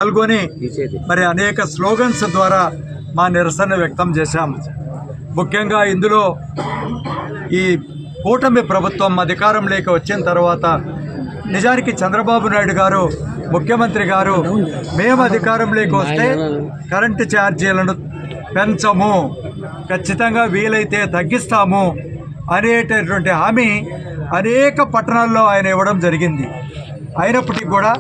పాల్గొని మరి అనేక స్లోగన్స్ ద్వారా మా నిరసన వ్యక్తం చేశాం. ముఖ్యంగా ఇందులో ఈ కూటమి ప్రభుత్వం అధికారంలోకి వచ్చిన తర్వాత నిజానికి చంద్రబాబు నాయుడు గారు ముఖ్యమంత్రి గారు మేము అధికారంలోకి వస్తే కరెంటు ఛార్జీలను పెంచము, ఖచ్చితంగా వీలైతే తగ్గిస్తాము అనేటటువంటి హామీ అనేక పట్టణాల్లో ఆయన ఇవ్వడం జరిగింది. అయినప్పటికీ కూడా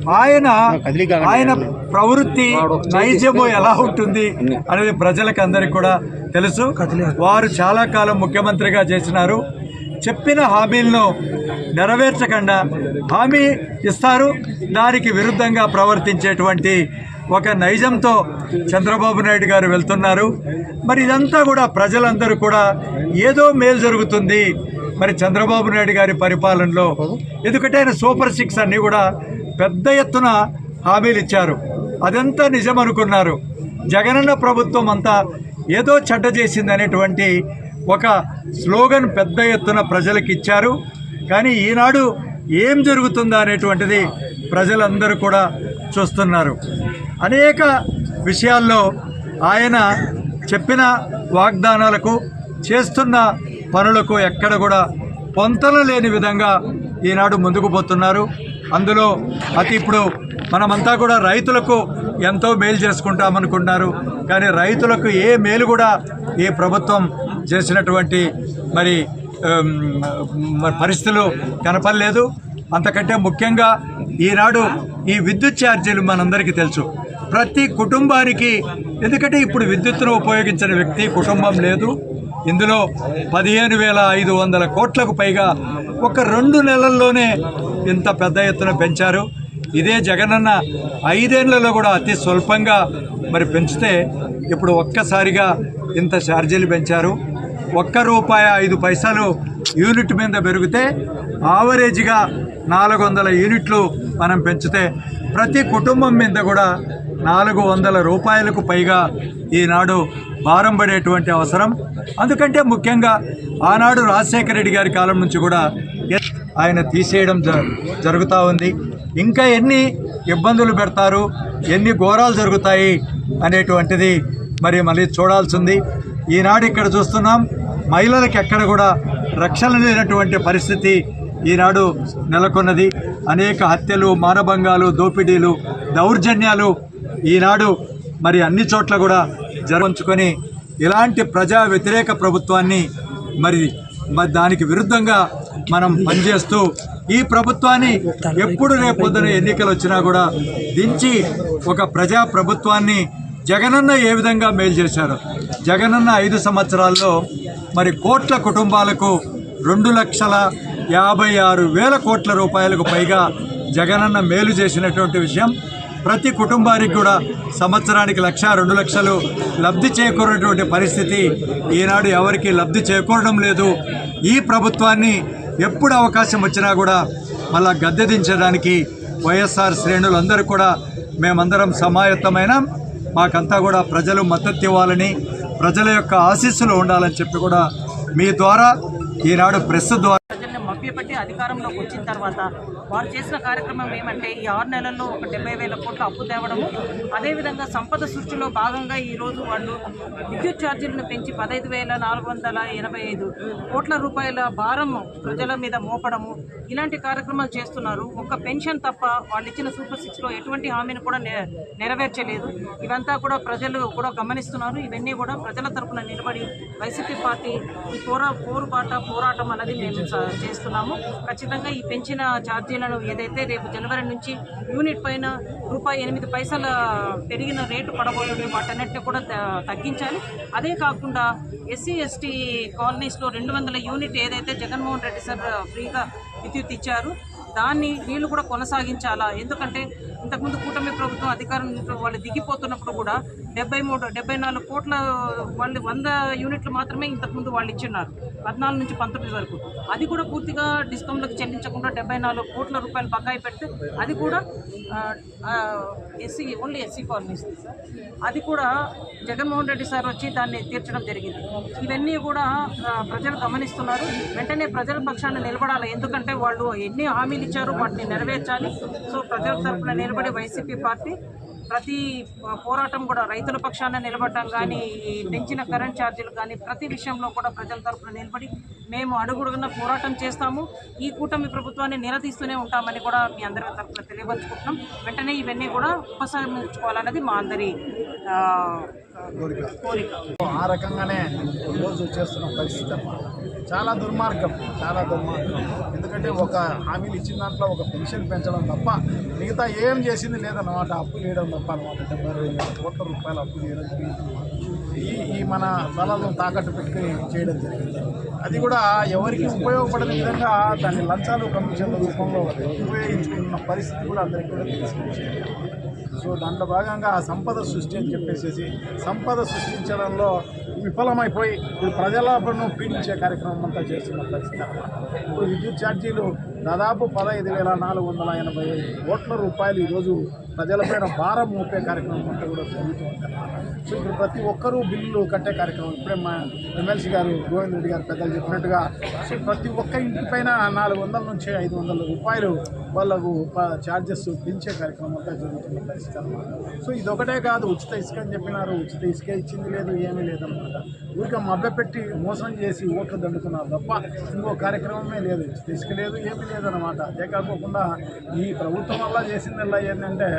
ఆయన ప్రవృత్తి నైజము ఎలా ఉంటుంది అనేది ప్రజలకు అందరికీ కూడా తెలుసు. వారు చాలా కాలం ముఖ్యమంత్రిగా చేసినారు. చెప్పిన హామీలను నెరవేర్చకుండా హామీ ఇస్తారు, దానికి విరుద్ధంగా ప్రవర్తించేటువంటి ఒక నైజంతో చంద్రబాబు నాయుడు గారు వెళ్తున్నారు. మరి ఇదంతా కూడా ప్రజలందరూ కూడా ఏదో మేలు జరుగుతుంది మరి చంద్రబాబు నాయుడు గారి పరిపాలనలో, ఎందుకంటే ఆయన సూపర్ 6 అన్నీ కూడా పెద్ద ఎత్తున హామీలు ఇచ్చారు. అదంతా నిజం అనుకున్నారు. జగనన్న ప్రభుత్వం అంతా ఏదో చెడ్డ చేసింది అనేటువంటి ఒక స్లోగన్ పెద్ద ఎత్తున ప్రజలకు ఇచ్చారు. కానీ ఈనాడు ఏం జరుగుతుందా అనేటువంటిది ప్రజలందరూ కూడా చూస్తున్నారు. అనేక విషయాల్లో ఆయన చెప్పిన వాగ్దానాలకు చేస్తున్న పనులకు ఎక్కడ కూడా పొంతన లేని విధంగా ఈనాడు ముందుకు పోతున్నారు. అందులో ఇప్పుడు మనమంతా కూడా రైతులకు ఎంతో మేలు చేసుకుంటామనుకున్నారు. కానీ రైతులకు ఏ మేలు కూడా ఈ ప్రభుత్వం చేసినటువంటి మరి పరిస్థితులు కనపడలేదు. అంతకంటే ముఖ్యంగా ఈనాడు ఈ విద్యుత్ ఛార్జీలు మనందరికీ తెలుసు. ప్రతి కుటుంబానికి, ఎందుకంటే ఇప్పుడు విద్యుత్తును ఉపయోగించిన వ్యక్తి కుటుంబం లేదు. ఇందులో 15,500 కోట్లకు పైగా ఒక 2 నెలల్లోనే ఇంత పెద్ద ఎత్తున పెంచారు. ఇదే జగనన్న 5 ఏళ్లలో కూడా అతి స్వల్పంగా మరి పెంచితే ఇప్పుడు ఒక్కసారిగా ఇంత ఛార్జీలు పెంచారు. ₹1.05 యూనిట్ మీద పెరిగితే ఆవరేజ్గా 400 యూనిట్లు మనం పెంచితే ప్రతి కుటుంబం మీద కూడా ₹400 పైగా ఈనాడు భారం పడేటువంటి అవసరం. అందుకంటే ముఖ్యంగా ఆనాడు రాజశేఖర రెడ్డి గారి కాలం నుంచి కూడా ఆయన తీసేయడం జరుగుతూ ఉంది. ఇంకా ఎన్ని ఇబ్బందులు పెడతారు, ఎన్ని ఘోరాలు జరుగుతాయి అనేటువంటిది మరి మళ్ళీ చూడాల్సింది. ఈనాడు ఇక్కడ చూస్తున్నాం, మహిళలకు ఎక్కడ కూడా రక్షణ లేనటువంటి పరిస్థితి ఈనాడు నెలకొన్నది. అనేక హత్యలు, మానభంగాలు, దోపిడీలు, దౌర్జన్యాలు ఈనాడు మరి అన్ని చోట్ల కూడా జరగంచుకొని ఇలాంటి ప్రజా వ్యతిరేక ప్రభుత్వాన్ని మరి దానికి విరుద్ధంగా మనం పనిచేస్తూ ఈ ప్రభుత్వాన్ని ఎప్పుడు రేపొద్దున ఎన్నికలు వచ్చినా కూడా దించి ఒక ప్రజా ప్రభుత్వాన్ని జగనన్న ఏ విధంగా మేలు చేశారు. జగనన్న 5 సంవత్సరాల్లో మరి కోట్ల కుటుంబాలకు 2,56,000 కోట్ల రూపాయలకు పైగా జగనన్న మేలు చేసినటువంటి విషయం. ప్రతి కుటుంబానికి కూడా సంవత్సరానికి 1,00,000, 2 లక్షలు లబ్ధి చేకూరినటువంటి పరిస్థితి ఈనాడు ఎవరికి లబ్ధి చేకూరడం లేదు. ఈ ప్రభుత్వాన్ని ఎప్పుడు అవకాశం వచ్చినా కూడా మళ్ళా గద్దె దించడానికి వైఎస్ఆర్ శ్రేణులందరూ కూడా మేమందరం సమాయత్తమైన, మాకంతా కూడా ప్రజలు మద్దతు ఇవ్వాలని, ప్రజల యొక్క ఆశీస్సులు ఉండాలని చెప్పి కూడా మీ ద్వారా ఈనాడు ప్రెస్ ద్వారా మభ్యపెట్టి అధికారంలోకి వచ్చిన తర్వాత వారు చేసిన కార్యక్రమం ఏమంటే ఈ 6 నెలల్లో ఒక 70,000 కోట్ల అప్పు తేవడము, అదేవిధంగా సంపద సృష్టిలో భాగంగా ఈరోజు వాళ్ళు విద్యుత్ ఛార్జీలను పెంచి 15,485 కోట్ల రూపాయల భారం ప్రజల మీద మోపడము, ఇలాంటి కార్యక్రమాలు చేస్తున్నారు. ఒక్క పెన్షన్ తప్ప వాళ్ళు ఇచ్చిన సూపర్ 6లో ఎటువంటి హామీని కూడా నెరవేర్చలేదు. ఇవంతా కూడా ప్రజలు కూడా గమనిస్తున్నారు. ఇవన్నీ కూడా ప్రజల తరఫున నిలబడి వైసీపీ పార్టీ ఈ పోరాటం అనేది మేము చేస్తున్నాము. ఖచ్చితంగా ఈ పెంచిన ఛార్జీలను ఏదైతే రేపు జనవరి నుంచి యూనిట్ పైన ₹8 పెరిగిన రేటు పడబోతుంది, వాటన్నిటిని కూడా తగ్గించాలి. అదే కాకుండా ఎస్సీ ఎస్టీ కాలనీస్లో 200 యూనిట్ ఏదైతే జగన్మోహన్ రెడ్డి సార్ ఫ్రీగా విద్యుత్ ఇచ్చారు దాన్ని వీళ్ళు కూడా కొనసాగించాలా. ఎందుకంటే ఇంతకుముందు కూటమి ప్రభుత్వం అధికారం వాళ్ళు దిగిపోతున్నప్పుడు కూడా 74 కోట్ల వాళ్ళు 100 యూనిట్లు మాత్రమే ఇంతకుముందు వాళ్ళు ఇచ్చిన్నారు 14 నుంచి 19 వరకు. అది కూడా పూర్తిగా డిస్కౌంట్లకు చెల్లించకుండా 74 కోట్ల రూపాయలు బకాయి పెడితే అది కూడా ఓన్లీ ఎస్సీ కాలనీస్ అది కూడా జగన్మోహన్ రెడ్డి సార్ వచ్చి దాన్ని తీర్చడం జరిగింది. ఇవన్నీ కూడా ప్రజలు గమనిస్తున్నారు. వెంటనే ప్రజల పక్షాన నిలబడాలి. ఎందుకంటే వాళ్ళు ఎన్ని హామీలు ఇచ్చారో వాటిని నెరవేర్చాలి. సో ప్రజల తరఫున నిలబడి వైసీపీ పార్టీ ప్రతి పోరాటం కూడా రైతుల పక్షాన నిలబడటం కానీ, ఈ పెంచిన కరెంట్ ఛార్జీలు కానీ ప్రతి విషయంలో కూడా ప్రజల తరపున నిలబడి మేము అడుగుడుగున పోరాటం చేస్తాము. ఈ కూటమి ప్రభుత్వాన్ని నిలదీస్తూనే ఉంటామని కూడా మీ అందరి తరపున తెలియపరుచుకుంటున్నాం. వెంటనే ఇవన్నీ కూడా ఉపసంహరించుకోవాలన్నది మా అందరి కోరిక. ఆ రకంగానే ఈరోజు చేస్తున్న పరిస్థితి అన్నమాట. చాలా దుర్మార్గం. ఎందుకంటే ఒక హామీలు ఇచ్చిన దాంట్లో ఒక పెన్షన్ పెంచడం తప్ప మిగతా ఏం చేసింది లేదన్నమాట. అప్పు చేయడం తప్ప అనమాట. 72,000 కోట్ల రూపాయలు అప్పు చేయడం జరిగింది. ఈ మన బలాలను తాకట్టు పెట్టి చేయడం జరిగింది. అది కూడా ఎవరికి ఉపయోగపడని విధంగా దాన్ని లంచాలు కమిషన్ల రూపంలో ఉపయోగించుకున్న పరిస్థితి కూడా అందరికీ కూడా తెలిసింది. సో దాంట్లో భాగంగా సంపద సృష్టి అని చెప్పేసి సంపద సృష్టించడంలో విఫలమైపోయి ఇప్పుడు ప్రజలను పీడించే కార్యక్రమం అంతా చేస్తున్న పరిస్థితి అన్నమాట. ఇప్పుడు విద్యుత్ ఛార్జీలు దాదాపు 15,485 కోట్ల రూపాయలు ఈరోజు ప్రజలపైన భారం మోపే కార్యక్రమం అంతా కూడా జరుగుతుంది. సో ఇప్పుడు ప్రతి ఒక్కరూ బిల్లులు కట్టే కార్యక్రమం. ఇప్పుడే మా ఎమ్మెల్సీ గారు గోవింద్ రెడ్డి గారు పెద్దలు చెప్పినట్టుగా సో ప్రతి ఒక్క ఇంటి పైన 400 నుంచి 500 రూపాయలు వాళ్ళకు ఛార్జెస్ పెంచే కార్యక్రమం అంతా జరుగుతున్న పరిస్థితి అన్నమాట. సో ఇదొకటే కాదు, ఉచిత ఇసుక అని చెప్పినారు. ఉచిత ఇసుక ఇచ్చింది లేదు, ఏమీ లేదన్నమాట. ఊరికే మభ్యపెట్టి మోసం చేసి ఓట్లు దండుకున్నారు తప్ప ఇంకో కార్యక్రమమే లేదు. ఉచిత ఇసుక లేదు, ఏమీ లేదన్నమాట. అదే కాకుండా ఈ ప్రభుత్వం వల్ల చేసిందల్లా ఏంటంటే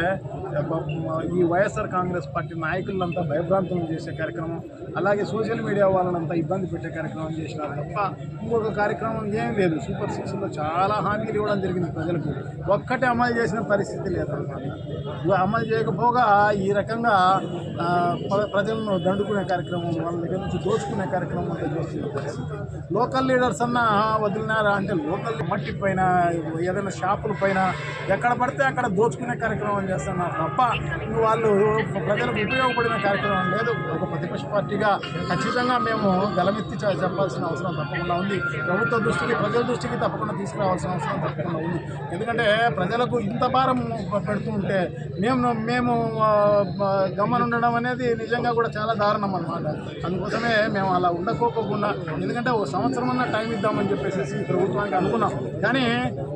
ఈ వైఎస్ఆర్ కాంగ్రెస్ పార్టీ నాయకులంతా భయభ్రాంతులు చేసే కార్యక్రమం, అలాగే సోషల్ మీడియా వాళ్ళనంతా ఇబ్బంది పెట్టే కార్యక్రమం చేసినారు తప్ప ఇంకొక కార్యక్రమం ఏం లేదు. సూపర్ 6లో చాలా హామీలు ఇవ్వడం జరిగింది ప్రజలకు, ఒక్కటే అమలు చేసిన పరిస్థితి లేదన్నమాట. అమలు చేయకపోగా ఈ రకంగా ప్రజలను దండుకునే కార్యక్రమం, వాళ్ళ దగ్గర నుంచి దోచుకునే కార్యక్రమం అంతా చేస్తున్న పరిస్థితి. లోకల్ లీడర్స్ అన్నా వదిలినారా అంటే లోకల్ మట్టి పైన ఏదైనా షాపుల పైన ఎక్కడ పడితే అక్కడ దోచుకునే కార్యక్రమం చేస్తున్నారు తప్ప వాళ్ళు ప్రజలకు ఉపయోగపడిన కార్యక్రమం లేదు. ఒక ప్రతిపక్ష పార్టీగా ఖచ్చితంగా మేము గలమెత్తి చెప్పాల్సిన అవసరం తప్పకుండా ఉంది. ప్రభుత్వ దృష్టికి, ప్రజల దృష్టికి తప్పకుండా తీసుకురావాల్సిన అవసరం తప్పకుండా ఉంది. ఎందుకంటే ప్రజలకు ఇంత భారం పెడుతూ ఉంటే మేము గమనుండడం అనేది నిజంగా కూడా చాలా దారుణం అన్నమాట. అందుకోసమే మేము అలా ఉండకోకుండా, ఎందుకంటే ఒక సంవత్సరం అన్న టైం ఇద్దామని చెప్పేసి ప్రభుత్వానికి అనుకున్నాం.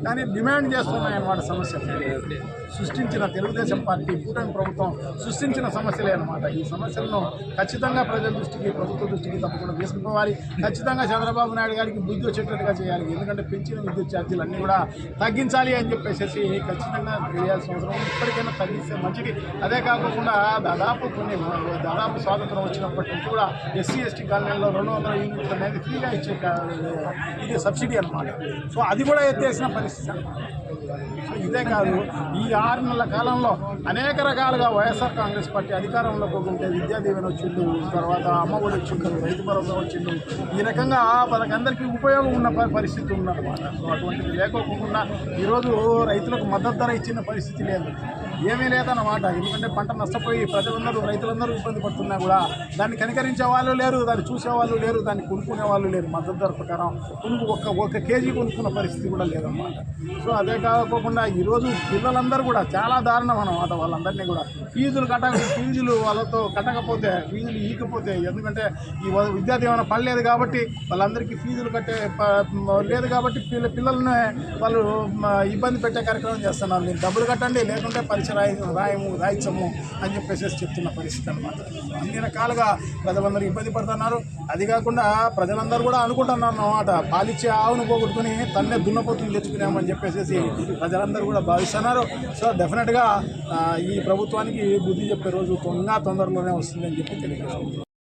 కానీ డిమాండ్ చేస్తున్నాయన్నమాట. సమస్యలు సృష్టించిన తెలుగుదేశం పార్టీ కూటమి ప్రభుత్వం సృష్టించిన సమస్యలే అన్నమాట. ఈ సమస్యలను ఖచ్చితంగా ప్రజల దృష్టికి, ప్రభుత్వ దృష్టికి తప్పకుండా తీసుకుపోవాలి. ఖచ్చితంగా చంద్రబాబు నాయుడు గారికి బుద్ధి వచ్చేటట్టుగా చేయాలి. ఎందుకంటే పెంచిన విద్యుత్ ఛార్జీలు అన్నీ కూడా తగ్గించాలి అని చెప్పేసి ఖచ్చితంగా తెలియాల్సిన అవసరం. ఇప్పటికైనా తగ్గిస్తే మంచిది. అదే కాకుండా దాదాపు స్వాతంత్రం వచ్చినప్పటి నుంచి కూడా ఎస్సీ ఎస్టీ కాలనీలో 200 యూనిట్లు అనేది ఫ్రీగా ఇచ్చే ఇది సబ్సిడీ అన్నమాట. సో అది కూడా ఎత్తేసిన పరిస్థితి అన్నమాట. సో ఇదే కాదు, ఈ 6 నెలల కాలంలో అనేక రకాలుగా వైఎస్ఆర్ కాంగ్రెస్ పార్టీ అధికారంలోకి ఉంటే విద్యా దీవెన వచ్చిండు, తర్వాత అమ్మఒడి వచ్చిండు, రైతు భరోసా వచ్చిండు. ఈ రకంగా వాళ్ళకందరికీ ఉపయోగం ఉన్న పరిస్థితి ఉందన్నమాట. సో అటువంటిది లేకోకుండా ఈరోజు రైతులకు మద్దతు ధర ఇచ్చిన పరిస్థితి లేదు, ఏమీ లేదన్నమాట. ఎందుకంటే పంట నష్టపోయి రైతులందరూ ఇబ్బంది పడుతున్నా కూడా దాన్ని కనికరించే వాళ్ళు లేరు, దాన్ని చూసేవాళ్ళు లేరు, దాన్ని కొనుక్కునే వాళ్ళు లేరు. మద్దతు ధర ప్రకారం ఒక కేజీ కొనుక్కున్న పరిస్థితి కూడా లేదన్నమాట. సో అదే కాకుండా ఈరోజు పిల్లలందరూ కూడా చాలా దారుణం అన్నమాట. వాళ్ళందరినీ కూడా ఫీజులు వాళ్ళతో కట్టకపోతే, ఫీజులు ఈకపోతే, ఎందుకంటే ఈ విద్యా దీవెన పడలేదు కాబట్టి వాళ్ళందరికీ ఫీజులు కట్టే లేదు కాబట్టి పిల్లల్ని వాళ్ళు ఇబ్బంది పెట్టే కార్యక్రమం చేస్తున్నారు. మీరు డబ్బులు కట్టండి, లేకుంటే పరీక్ష రాయించము అని చెప్పేసి చెప్తున్న పరిస్థితి అన్నమాట. అన్ని రకాలుగా ప్రజలందరూ ఇబ్బంది పడుతున్నారు. అది కాకుండా ప్రజలందరూ కూడా అనుకుంటున్నారు అన్నమాట, పాలిచ్చే ఆవును పోగొట్టుకుని తన్నే దున్నపోతులు తెచ్చుకున్నామని చెప్పేసి ప్రజలందరూ కూడా భావిస్తున్నారు. సో డెఫినెట్గా ఈ ప్రభుత్వానికి బుద్ధి చెప్పే రోజు తొందరలోనే వస్తుందని చెప్పి తెలియజేస్తుంది.